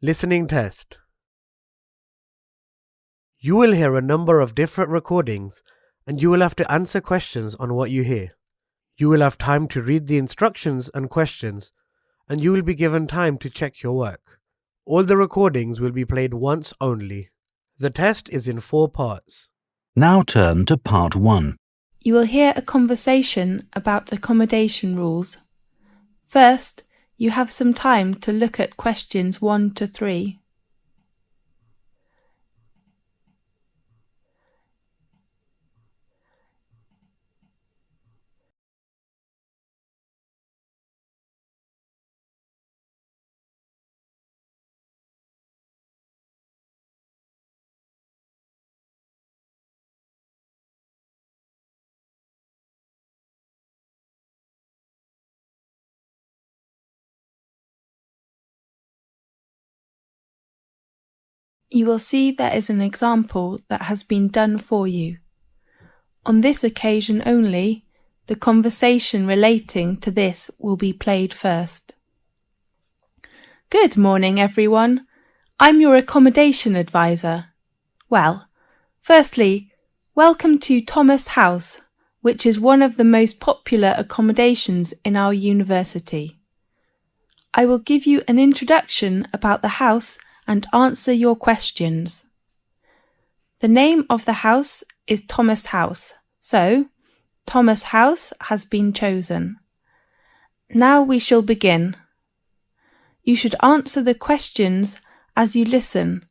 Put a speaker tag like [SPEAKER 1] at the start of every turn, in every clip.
[SPEAKER 1] Listening test. You will hear a number of different recordings and you will have to answer questions on what you hear. You will have time to read the instructions and questions and you will be given time to check your work. All the recordings will be played once only. The test is in 4 parts.
[SPEAKER 2] Now turn to part 1.
[SPEAKER 3] You will hear a conversation about accommodation rules. First, you have some time to look at questions 1 to 3. You will see there is an example that has been done for you. On this occasion only, the conversation relating to this will be played first. Good morning, everyone. I'm your accommodation advisor. Well, firstly, welcome to Thomas House, which is one of the most popular accommodations in our university. I will give you an introduction about the house and answer your questions. The name of the house is Thomas House, so Thomas House has been chosen. Now we shall begin. You should answer the questions as you listen,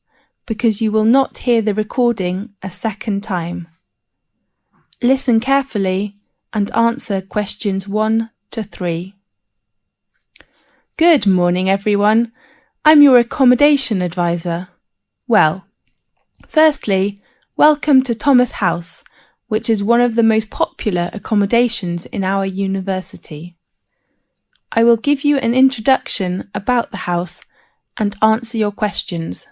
[SPEAKER 3] because you will not hear the recording a second time. Listen carefully and answer questions 1 to 3. Good morning, everyone. I'm your accommodation advisor. Well, firstly, welcome to Thomas House, which is one of the most popular accommodations in our university. I will give you an introduction about the house and answer your questions.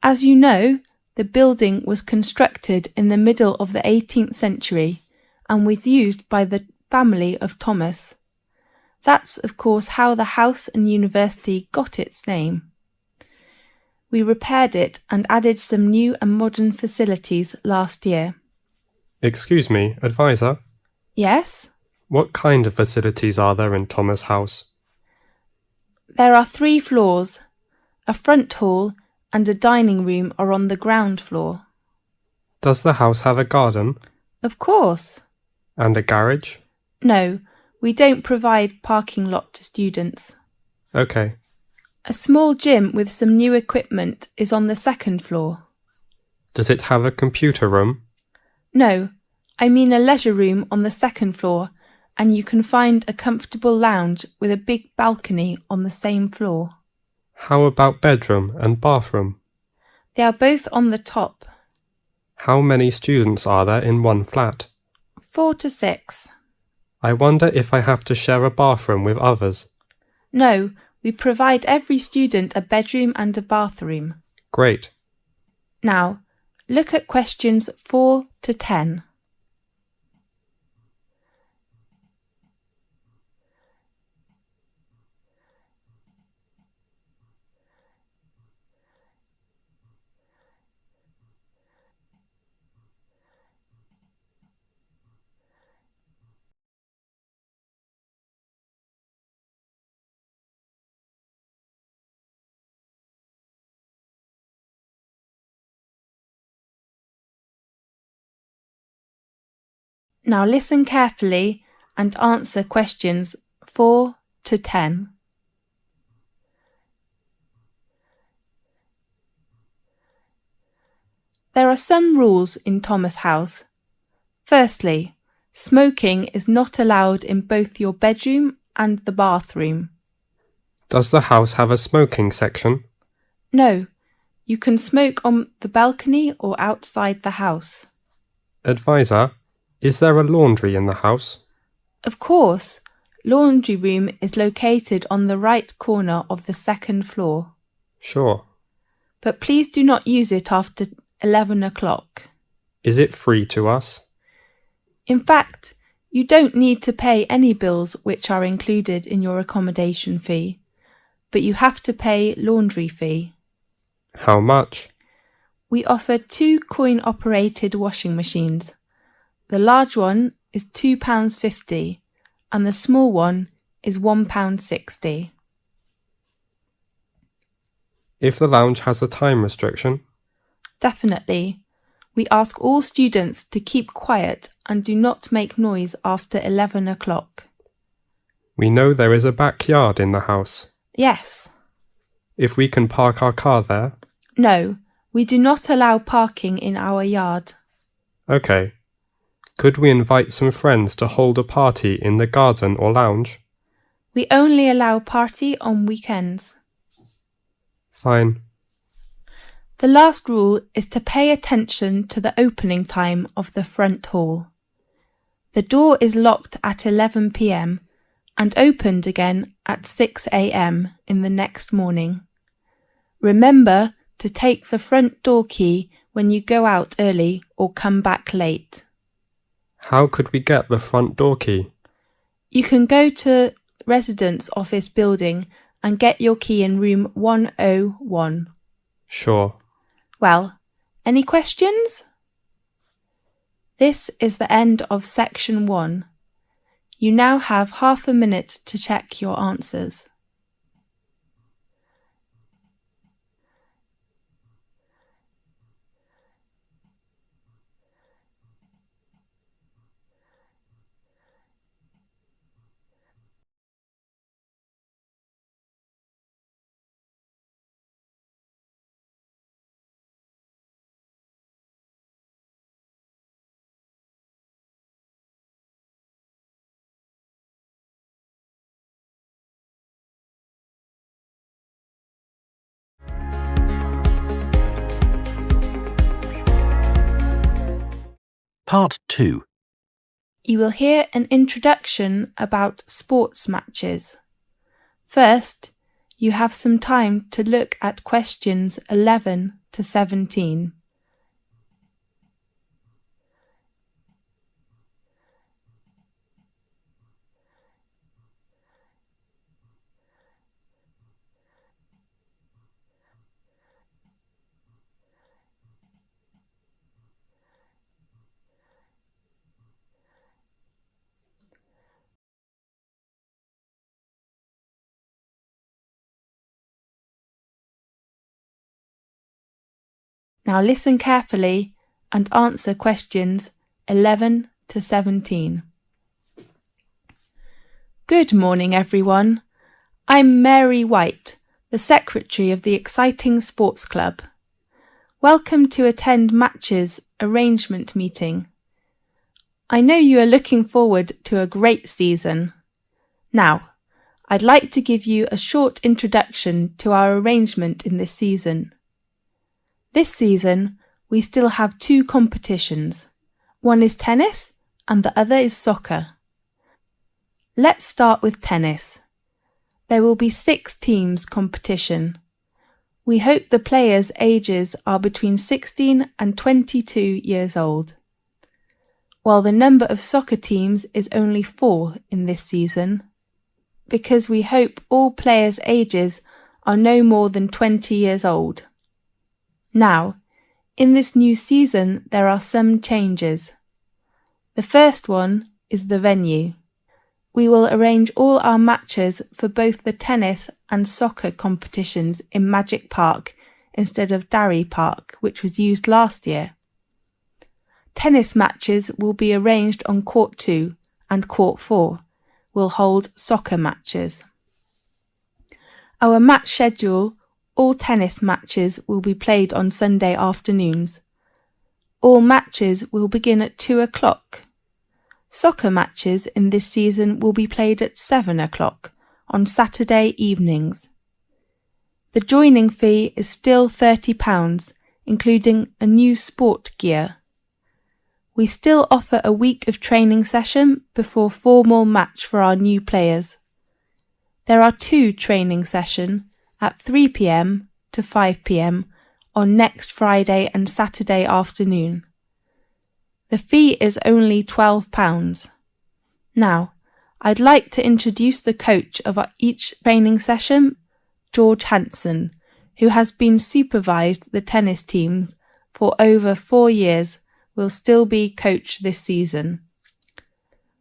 [SPEAKER 3] As you know, the building was constructed in the middle of the 18th century and was used by the family of Thomas. That's, of course, how the house and university got its name. We repaired it and added some new and modern facilities last year.
[SPEAKER 4] Excuse me, advisor?
[SPEAKER 3] Yes?
[SPEAKER 4] What kind of facilities are there in Thomas House?
[SPEAKER 3] There are 3 floors. A front hall and a dining room are on the ground floor.
[SPEAKER 4] Does the house have a garden?
[SPEAKER 3] Of course.
[SPEAKER 4] And a garage?
[SPEAKER 3] No, we don't provide parking lot to students.
[SPEAKER 4] Okay.
[SPEAKER 3] A small gym with some new equipment is on the 2nd floor.
[SPEAKER 4] Does it have a computer room?
[SPEAKER 3] No, I mean a leisure room on the 2nd floor, and you can find a comfortable lounge with a big balcony on the same floor.
[SPEAKER 4] How about bedroom and bathroom?
[SPEAKER 3] They are both on the top.
[SPEAKER 4] How many students are there in one flat?
[SPEAKER 3] 4 to 6.
[SPEAKER 4] I wonder if I have to share a bathroom with others.
[SPEAKER 3] No, we provide every student a bedroom and a bathroom.
[SPEAKER 4] Great.
[SPEAKER 3] Now, look at questions 4 to 10. Now listen carefully and answer questions 4 to 10. There are some rules in Thomas House. Firstly, smoking is not allowed in both your bedroom and the bathroom.
[SPEAKER 4] Does the house have a smoking section?
[SPEAKER 3] No, you can smoke on the balcony or outside the house.
[SPEAKER 4] Advisor, is there a laundry in the house?
[SPEAKER 3] Of course, laundry room is located on the right corner of the 2nd floor.
[SPEAKER 4] Sure.
[SPEAKER 3] But please do not use it after 11 o'clock.
[SPEAKER 4] Is it free to us?
[SPEAKER 3] In fact, you don't need to pay any bills which are included in your accommodation fee. but you have to pay laundry fee.
[SPEAKER 4] How much?
[SPEAKER 3] We offer 2 coin-operated washing machines. The large one is £2.50 and the small one is £1.60.
[SPEAKER 4] If the lounge has a time restriction?
[SPEAKER 3] Definitely. We ask all students to keep quiet and do not make noise after 11 o'clock.
[SPEAKER 4] We know there is a backyard in the house.
[SPEAKER 3] Yes.
[SPEAKER 4] If we can park our car there?
[SPEAKER 3] No, we do not allow parking in our yard.
[SPEAKER 4] Okay. Could we invite some friends to hold a party in the garden or lounge?
[SPEAKER 3] We only allow party on weekends.
[SPEAKER 4] Fine.
[SPEAKER 3] The last rule is to pay attention to the opening time of the front hall. The door is locked at 11 p.m. and opened again at 6 a.m. in the next morning. Remember to take the front door key when you go out early or come back late.
[SPEAKER 4] How could we get the front door key?
[SPEAKER 3] You can go to Residence Office building and get your key in room 101.
[SPEAKER 4] Sure.
[SPEAKER 3] Well, any questions? This is the end of section 1. You now have half a minute to check your answers.
[SPEAKER 2] Part 2.
[SPEAKER 3] You will hear an introduction about sports matches. First, you have some time to look at questions 11 to 17. Now listen carefully and answer questions 11 to 17. Good morning, everyone. I'm Mary White, the secretary of the exciting sports club. Welcome to attend Match's arrangement meeting. I know you are looking forward to a great season. Now, I'd like to give you a short introduction to our arrangement in this season. This season, we still have 2 competitions. One is tennis and the other is soccer. Let's start with tennis. There will be 6 teams competition. We hope the players' ages are between 16 and 22 years old. While the number of soccer teams is only 4 in this season, because we hope all players' ages are no more than 20 years old. Now, in this new season, there are some changes. The first one is the venue. We will arrange all our matches for both the tennis and soccer competitions in Magic Park instead of Darry Park, which was used last year. Tennis matches will be arranged on Court 2 and Court 4 will hold soccer matches. Our match schedule: all tennis matches will be played on Sunday afternoons. All matches will begin at 2 o'clock. Soccer matches in this season will be played at 7 o'clock on Saturday evenings. The joining fee is still £30, including a new sport gear. We still offer a week of training session before formal match for our new players. There are 2 training sessions at 3 p.m. to 5 p.m. on next Friday and Saturday afternoon. The fee is only £12. Now, I'd like to introduce the coach of each training session, George Hansen, who has been supervised the tennis teams for over 4 years, will still be coach this season.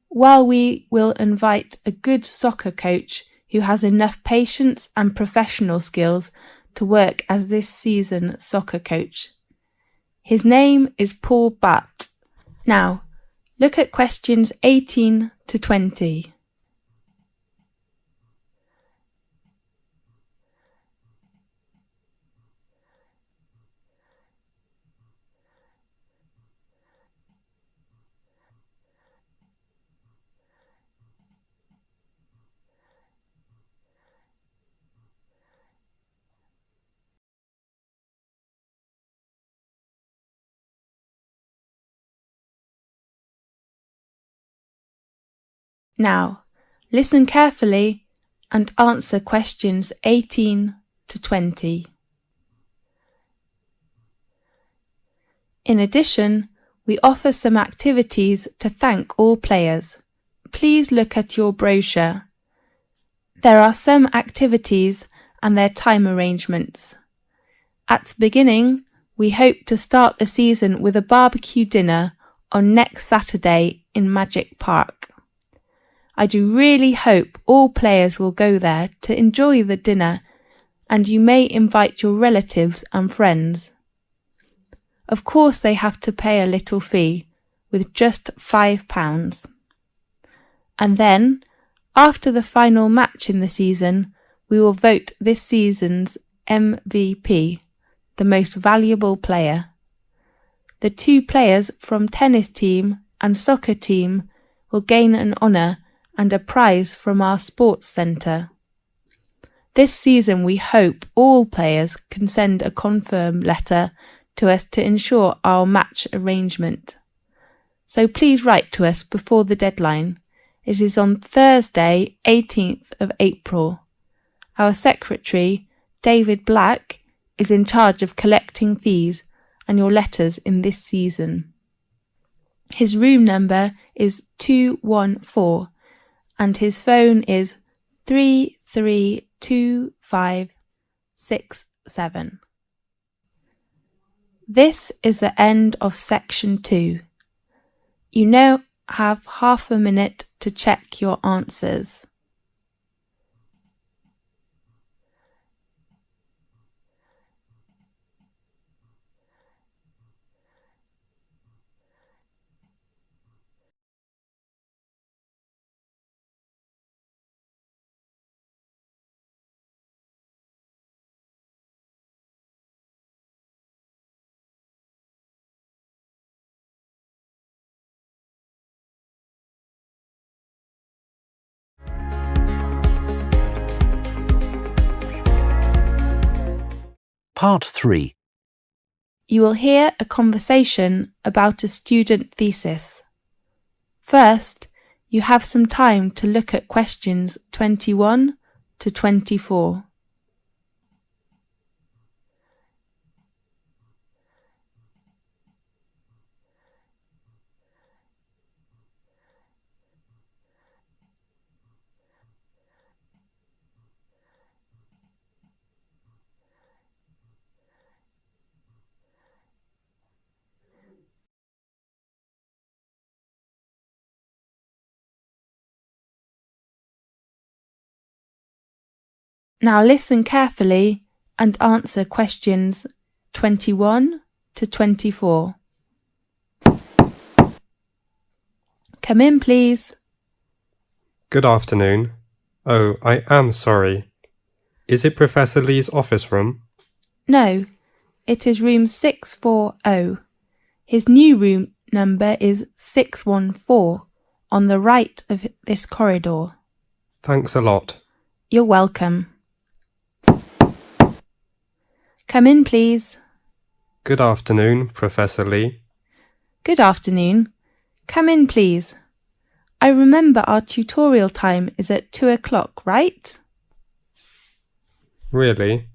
[SPEAKER 3] While we will invite a good soccer coach who has enough patience and professional skills to work as this season's soccer coach. His name is Paul Batt. Now, look at questions 18 to 20. Now, listen carefully and answer questions 18 to 20. In addition, we offer some activities to thank all players. Please look at your brochure. There are some activities and their time arrangements. At the beginning, we hope to start the season with a barbecue dinner on next Saturday in Magic Park. I do really hope all players will go there to enjoy the dinner, and you may invite your relatives and friends. Of course, they have to pay a little fee, with just £5. And then, after the final match in the season, we will vote this season's MVP, the most valuable player. The 2 players from tennis team and soccer team will gain an honour and a prize from our sports centre. This season we hope all players can send a confirm letter to us to ensure our match arrangement. So please write to us before the deadline. It is on Thursday, 18th of April. Our secretary, David Black, is in charge of collecting fees and your letters in this season. His room number is 214 and his phone is 332567. This is the end of section 2. You now have half a minute to check your answers.
[SPEAKER 2] Part 3.
[SPEAKER 3] You will hear a conversation about a student thesis. First, you have some time to look at questions 21 to 24. Now listen carefully and answer questions 21 to 24. Come in, please.
[SPEAKER 4] Good afternoon. Oh, I am sorry. Is it Professor Lee's office room?
[SPEAKER 3] No, it is room 640. His new room number is 614 on the right of this corridor.
[SPEAKER 4] Thanks a lot.
[SPEAKER 3] You're welcome. Come in, please.
[SPEAKER 4] Good afternoon, Professor Lee.
[SPEAKER 3] Good afternoon. Come in, please. I remember our tutorial time is at 2 o'clock, right?
[SPEAKER 4] Really?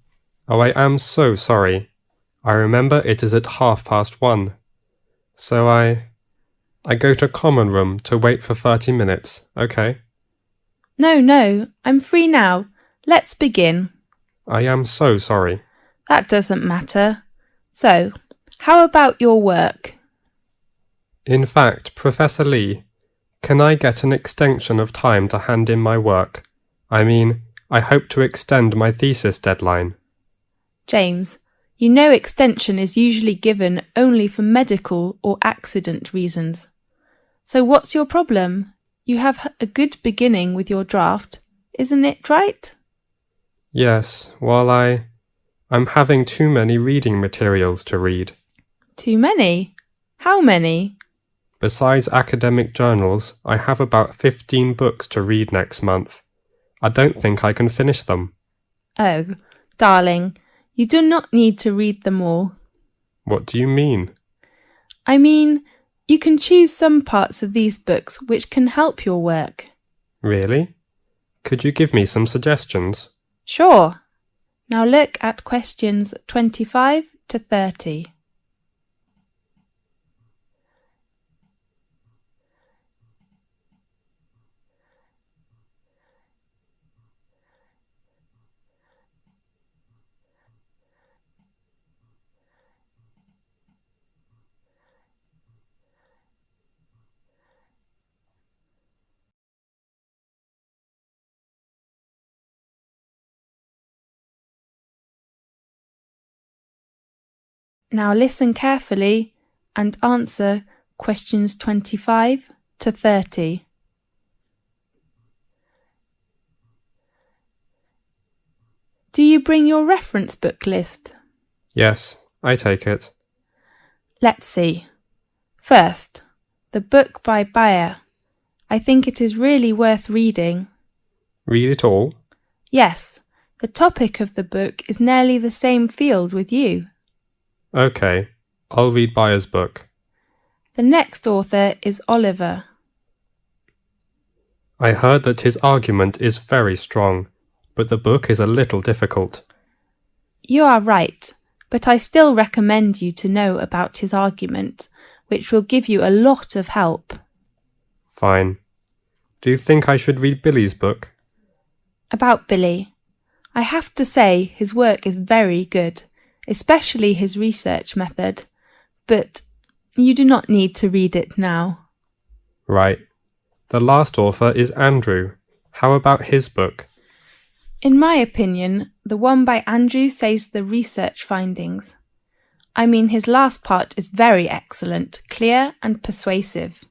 [SPEAKER 4] Oh, I am so sorry. I remember it is at 1:30. So I go to common room to wait for 30 minutes, okay?
[SPEAKER 3] No, I'm free now. Let's begin.
[SPEAKER 4] I am so sorry.
[SPEAKER 3] That doesn't matter. So, how about your work?
[SPEAKER 4] In fact, Professor Lee, can I get an extension of time to hand in my work? I mean, I hope to extend my thesis deadline.
[SPEAKER 3] James, you know extension is usually given only for medical or accident reasons. So what's your problem? You have a good beginning with your draft, isn't it right?
[SPEAKER 4] Yes, well, I'm having too many reading materials to read.
[SPEAKER 3] Too many? How many?
[SPEAKER 4] Besides academic journals, I have about 15 books to read next month. I don't think I can finish them.
[SPEAKER 3] Oh, darling, you do not need to read them all.
[SPEAKER 4] What do you mean?
[SPEAKER 3] I mean, you can choose some parts of these books which can help your work.
[SPEAKER 4] Really? Could you give me some suggestions?
[SPEAKER 3] Sure. Now look at questions 25 to 30. Now listen carefully and answer questions 25 to 30. Do you bring your reference book list?
[SPEAKER 4] Yes, I take it.
[SPEAKER 3] Let's see. First, the book by Bayer. I think it is really worth reading.
[SPEAKER 4] Read it all?
[SPEAKER 3] Yes, the topic of the book is nearly the same field with you.
[SPEAKER 4] Okay, I'll read Bayer's book.
[SPEAKER 3] The next author is Oliver.
[SPEAKER 4] I heard that his argument is very strong, but the book is a little difficult.
[SPEAKER 3] You are right, but I still recommend you to know about his argument, which will give you a lot of help.
[SPEAKER 4] Fine. Do you think I should read Billy's book?
[SPEAKER 3] About Billy. I have to say his work is very good, especially his research method, but you do not need to read it now.
[SPEAKER 4] Right. The last author is Andrew. How about his book?
[SPEAKER 3] In my opinion, the one by Andrew says the research findings. I mean, his last part is very excellent, clear and persuasive.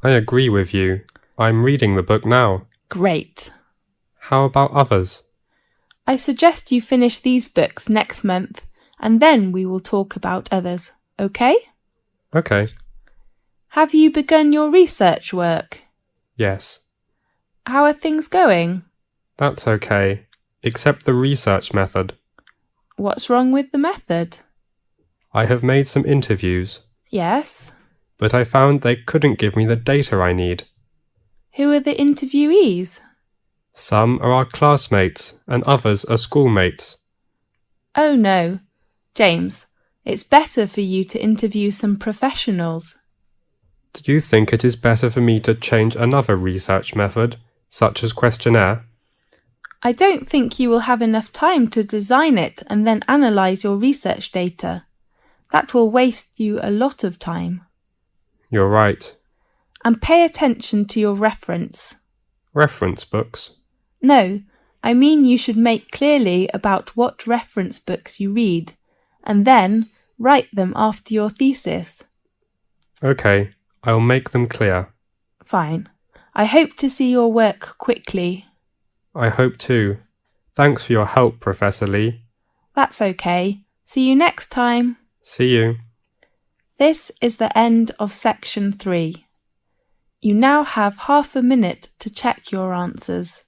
[SPEAKER 4] I agree with you. I'm reading the book now.
[SPEAKER 3] Great.
[SPEAKER 4] How about others?
[SPEAKER 3] I suggest you finish these books next month, and then we will talk about others, okay?
[SPEAKER 4] Okay.
[SPEAKER 3] Have you begun your research work?
[SPEAKER 4] Yes.
[SPEAKER 3] How are things going?
[SPEAKER 4] That's okay, except the research method.
[SPEAKER 3] What's wrong with the method?
[SPEAKER 4] I have made some interviews,
[SPEAKER 3] Yes.
[SPEAKER 4] but I found they couldn't give me the data I need.
[SPEAKER 3] Who are the interviewees?
[SPEAKER 4] Some are our classmates and others are schoolmates.
[SPEAKER 3] Oh no. James, it's better for you to interview some professionals.
[SPEAKER 4] Do you think it is better for me to change another research method, such as questionnaire?
[SPEAKER 3] I don't think you will have enough time to design it and then analyse your research data. That will waste you a lot of time.
[SPEAKER 4] You're right.
[SPEAKER 3] And pay attention to your reference.
[SPEAKER 4] Reference books?
[SPEAKER 3] No, I mean you should make clearly about what reference books you read, and then write them after your thesis.
[SPEAKER 4] Okay, I'll make them clear.
[SPEAKER 3] Fine. I hope to see your work quickly.
[SPEAKER 4] I hope too. Thanks for your help, Professor Lee.
[SPEAKER 3] That's okay. See you next time.
[SPEAKER 4] See you.
[SPEAKER 3] This is the end of section 3. You now have half a minute to check your answers.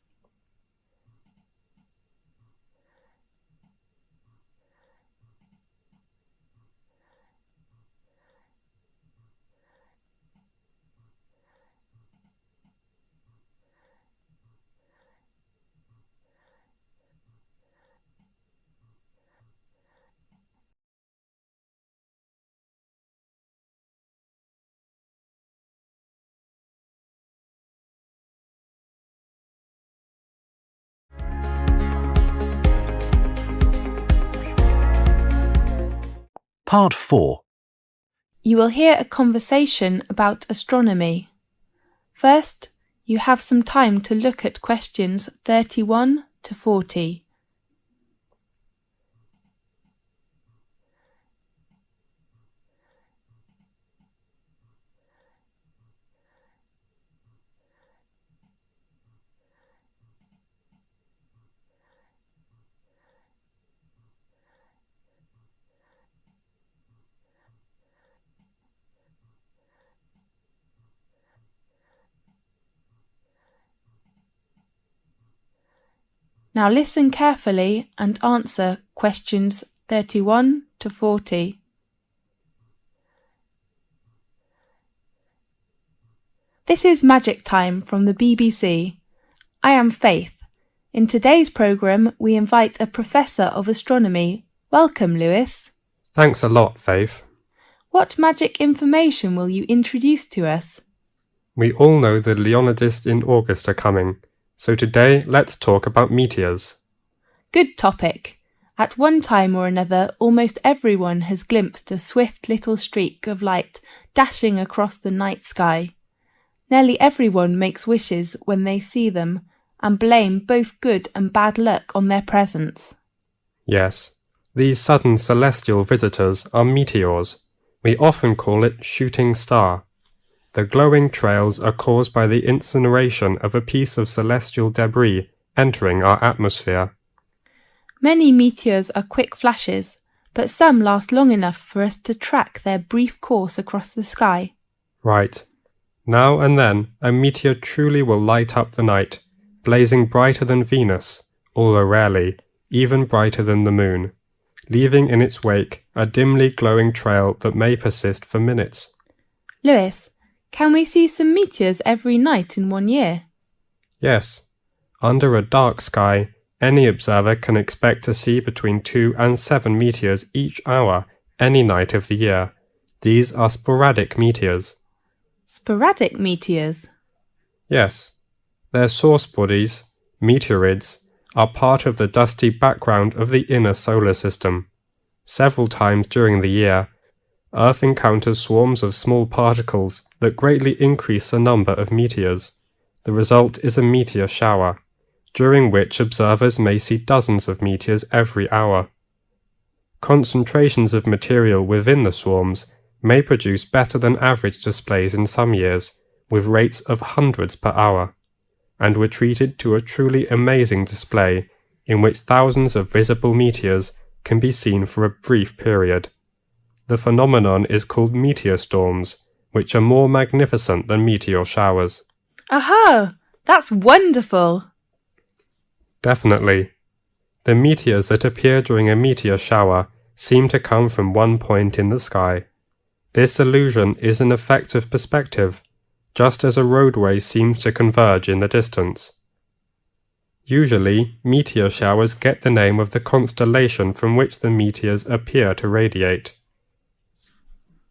[SPEAKER 2] Part 4.
[SPEAKER 3] You will hear a conversation about astronomy. First, you have some time to look at questions 31 to 40. Now listen carefully and answer questions 31 to 40. This is Magic Time from the BBC. I am Faith. In today's programme, we invite a professor of astronomy. Welcome, Lewis.
[SPEAKER 4] Thanks a lot, Faith.
[SPEAKER 3] What magic information will you introduce to us?
[SPEAKER 4] We all know the Leonids in August are coming, so today let's talk about meteors.
[SPEAKER 3] Good topic. At one time or another, almost everyone has glimpsed a swift little streak of light dashing across the night sky. Nearly everyone makes wishes when they see them and blame both good and bad luck on their presence.
[SPEAKER 4] Yes, these sudden celestial visitors are meteors. We often call it shooting star. The glowing trails are caused by the incineration of a piece of celestial debris entering our atmosphere.
[SPEAKER 3] Many meteors are quick flashes, but some last long enough for us to track their brief course across the sky.
[SPEAKER 4] Right. Now and then, a meteor truly will light up the night, blazing brighter than Venus, although rarely, even brighter than the moon, leaving in its wake a dimly glowing trail that may persist for minutes.
[SPEAKER 3] Lewis, can we see some meteors every night in 1 year?
[SPEAKER 4] Yes. Under a dark sky, any observer can expect to see between 2 and 7 meteors each hour, any night of the year. These are sporadic meteors.
[SPEAKER 3] Sporadic meteors?
[SPEAKER 4] Yes. Their source bodies, meteorids, are part of the dusty background of the inner solar system. Several times during the year, Earth encounters swarms of small particles that greatly increase the number of meteors. The result is a meteor shower, during which observers may see dozens of meteors every hour. Concentrations of material within the swarms may produce better than average displays in some years, with rates of hundreds per hour, and were treated to a truly amazing display in which thousands of visible meteors can be seen for a brief period. The phenomenon is called meteor storms, which are more magnificent than meteor showers.
[SPEAKER 3] Aha! That's wonderful!
[SPEAKER 4] Definitely. The meteors that appear during a meteor shower seem to come from one point in the sky. This illusion is an effect of perspective, just as a roadway seems to converge in the distance. Usually, meteor showers get the name of the constellation from which the meteors appear to radiate.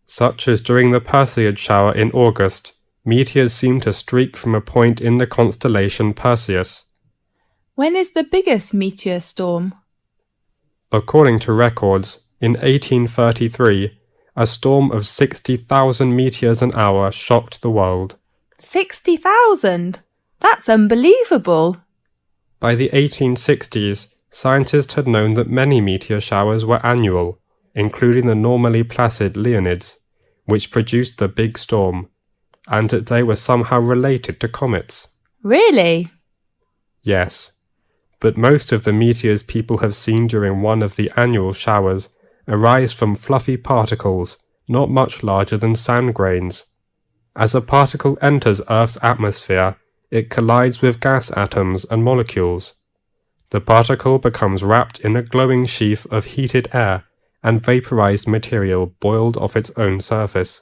[SPEAKER 4] Such as during the Perseid shower in August, meteors seem to streak from a point in the constellation Perseus.
[SPEAKER 3] When is the biggest meteor storm?
[SPEAKER 4] According to records, in 1833, a storm of 60,000 meteors an hour shocked the world.
[SPEAKER 3] 60,000? That's unbelievable!
[SPEAKER 4] By the 1860s, scientists had known that many meteor showers were annual, including the normally placid Leonids, which produced the big storm, and that they were somehow related to comets.
[SPEAKER 3] Really?
[SPEAKER 4] Yes, but most of the meteors people have seen during one of the annual showers arise from fluffy particles not much larger than sand grains. As a particle enters Earth's atmosphere, it collides with gas atoms and molecules. The particle becomes wrapped in a glowing sheath of heated air and vaporized material boiled off its own surface.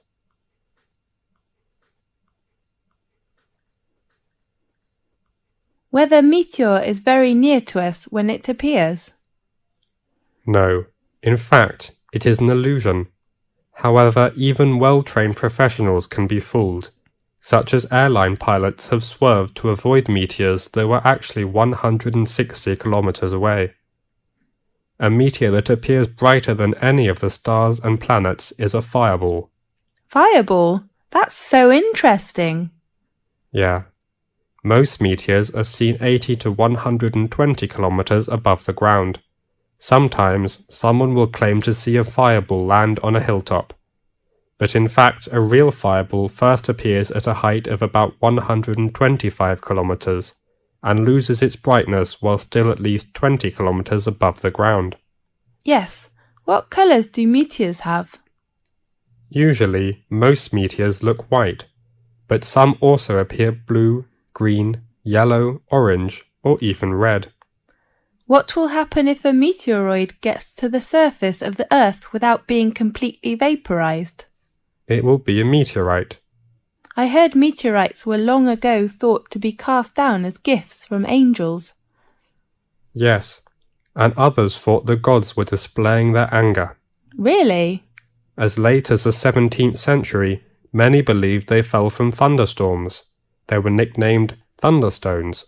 [SPEAKER 3] Whether meteor is very near to us when it appears?
[SPEAKER 4] No, in fact, it is an illusion. However, even well-trained professionals can be fooled, such as airline pilots have swerved to avoid meteors that were actually 160 kilometers away. A meteor that appears brighter than any of the stars and planets is a fireball.
[SPEAKER 3] Fireball? That's so interesting.
[SPEAKER 4] Yeah. Most meteors are seen 80 to 120 kilometers above the ground. Sometimes someone will claim to see a fireball land on a hilltop. But in fact, a real fireball first appears at a height of about 125 kilometers and loses its brightness while still at least 20 kilometers above the ground.
[SPEAKER 3] Yes. What colours do meteors have?
[SPEAKER 4] Usually, most meteors look white, but some also appear blue, green, yellow, orange, or even red.
[SPEAKER 3] What will happen if a meteoroid gets to the surface of the Earth without being completely vaporized?
[SPEAKER 4] It will be a meteorite.
[SPEAKER 3] I heard meteorites were long ago thought to be cast down as gifts from angels.
[SPEAKER 4] Yes, and others thought the gods were displaying their anger.
[SPEAKER 3] Really?
[SPEAKER 4] As late as the 17th century, many believed they fell from thunderstorms. They were nicknamed thunderstones.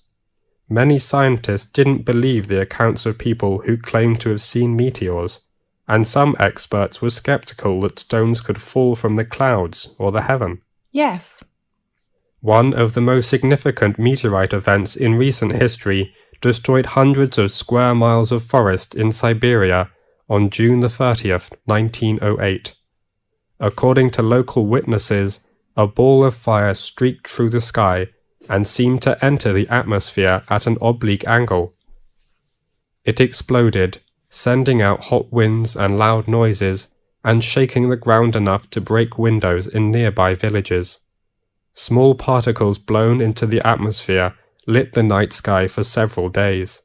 [SPEAKER 4] Many scientists didn't believe the accounts of people who claimed to have seen meteors, and some experts were skeptical that stones could fall from the clouds or the heaven.
[SPEAKER 3] Yes.
[SPEAKER 4] One of the most significant meteorite events in recent history destroyed hundreds of square miles of forest in Siberia on June the 30th, 1908. According to local witnesses, a ball of fire streaked through the sky and seemed to enter the atmosphere at an oblique angle. It exploded, sending out hot winds and loud noises, and shaking the ground enough to break windows in nearby villages. Small particles blown into the atmosphere lit the night sky for several days.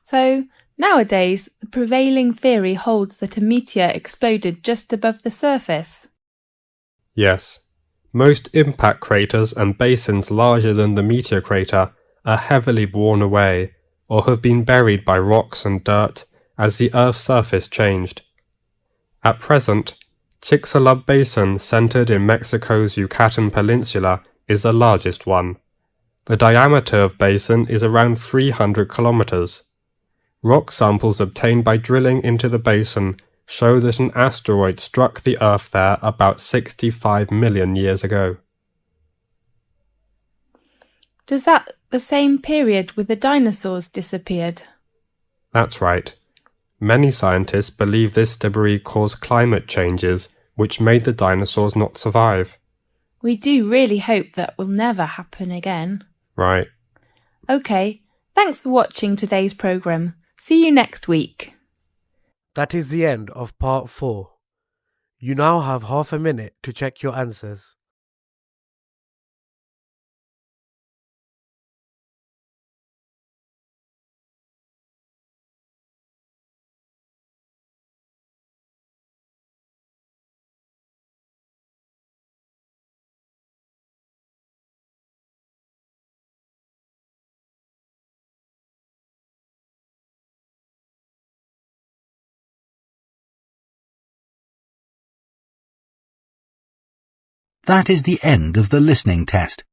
[SPEAKER 3] So, nowadays, the prevailing theory holds that a meteor exploded just above the surface.
[SPEAKER 4] Yes. Most impact craters and basins larger than the meteor crater are heavily worn away or have been buried by rocks and dirt as the Earth's surface changed. At present, Chicxulub Basin, centered in Mexico's Yucatan Peninsula, is the largest one. The diameter of basin is around 300 kilometers. Rock samples obtained by drilling into the basin show that an asteroid struck the Earth there about 65 million years ago.
[SPEAKER 3] Does that the same period with the dinosaurs disappeared?
[SPEAKER 4] That's right. Many scientists believe this debris caused climate changes which made the dinosaurs not survive.
[SPEAKER 3] We do really hope that will never happen again.
[SPEAKER 4] Right.
[SPEAKER 3] Okay, thanks for watching today's programme. See you next week.
[SPEAKER 1] That is the end of part 4. You now have half a minute to check your answers.
[SPEAKER 2] That is the end of the listening test.